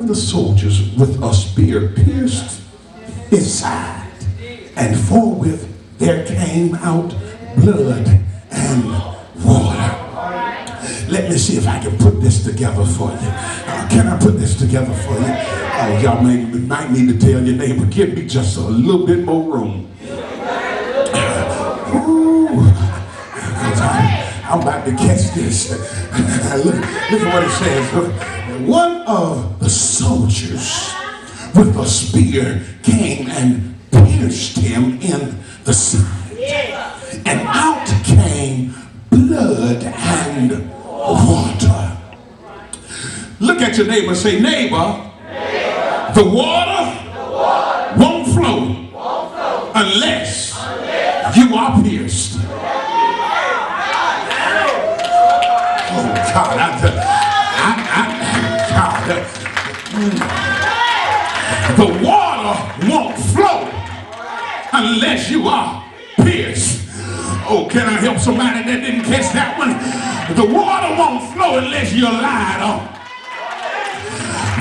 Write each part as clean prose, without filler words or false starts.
of the soldiers with a spear pierced his side, and forthwith there came out blood and water. Let me see if I can put this together for you. Can I put this together for you? Y'all might need to tell your neighbor, give me just a little bit more room. I'm about to catch this. Look at what it says. One of the soldiers with a spear came and pierced him in the side. And out came blood and water. Look at your neighbor and say, neighbor, the water won't flow unless you are pierced. Oh God, the water won't flow unless you are pierced. Oh, can I help somebody that didn't catch that one? The water won't flow unless you're lied on.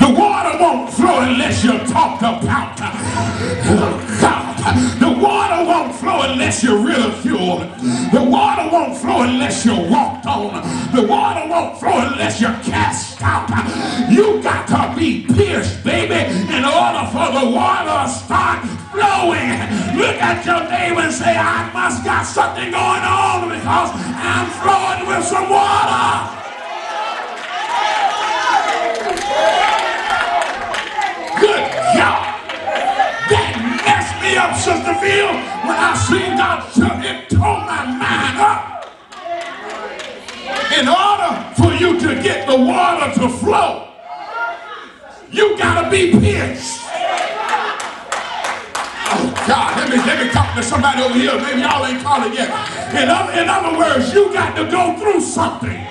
The water won't flow unless you're talked about. Oh, God. The water won't flow unless you're ridiculed. The water won't flow unless you're walked on. The water won't flow unless you're cast out. You got to be pierced, baby, in order for the water to start flowing. Look at your neighbor and say, I must got something going on because I'm flowing with some water. Good God. That messed me up, Sister Phil, when I seen God, it tore my mind up. In order for you to get the water to flow, you gotta be pierced. Oh God, let me talk to somebody over here. Maybe y'all ain't caught it yet. In other words, you got to go through something.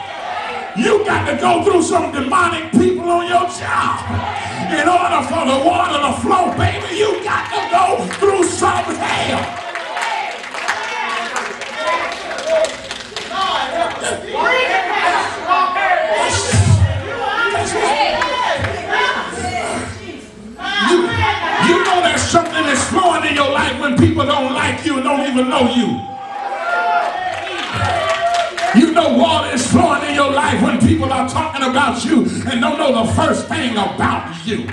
You got to go through some demonic people on your job. In order for the water to flow, baby, you got to go through some hell. You know there's something that's flowing in your life when people don't like you and don't even know you. You know water is flowing in your life when people are talking about you and don't know the first thing about you.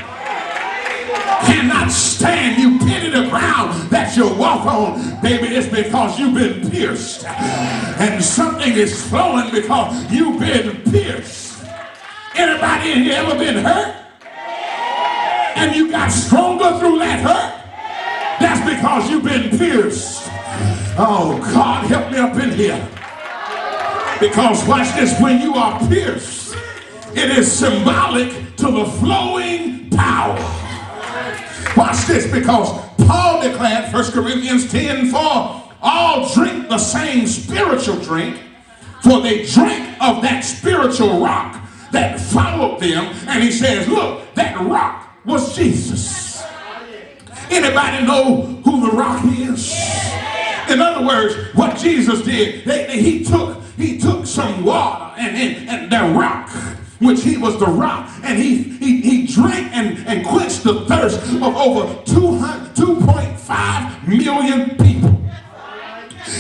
Cannot stand you, pity the ground that you walk on. Baby, it's because you've been pierced. And something is flowing because you've been pierced. Anybody in here ever been hurt? And you got stronger through that hurt? That's because you've been pierced. Oh, God, help me up in here. Because watch this, when you are pierced, it is symbolic to the flowing power. Watch this, because Paul declared, 1 Corinthians 10, for all drink the same spiritual drink, for they drank of that spiritual rock that followed them. And he says, look, that rock was Jesus. Anybody know who the rock is? In other words, what Jesus did, he took some water and that rock, which he was the rock, and he drank and quenched the thirst of over 2.5 million people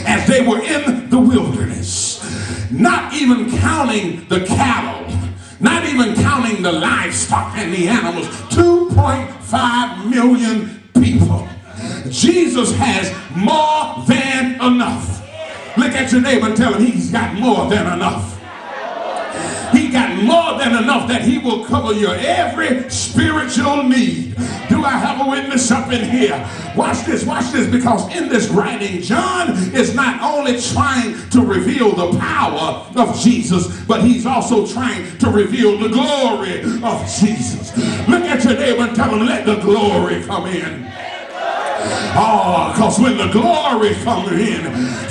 as they were in the wilderness, not even counting the cattle, not even counting the livestock and the animals. 2.5 million people. Jesus has more than enough. Look at your neighbor and tell him he's got more than enough. He got more than enough that he will cover your every spiritual need. Do I have a witness up in here? Watch this, because in this writing, John is not only trying to reveal the power of Jesus, but he's also trying to reveal the glory of Jesus. Look at your neighbor and tell him, let the glory come in. Oh, because when the glory comes in,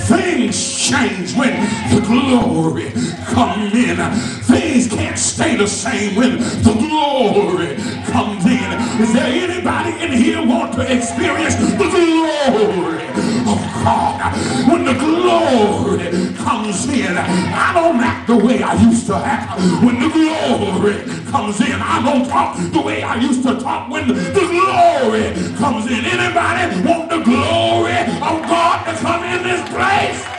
things change. When the glory comes in, things can't stay the same when the glory comes in. Is there anybody in here want to experience the glory of God? When the glory comes in, I don't act the way I I used to act when the glory comes in. I'm going to talk the way I used to talk when the glory comes in. Anybody want the glory of God to come in this place?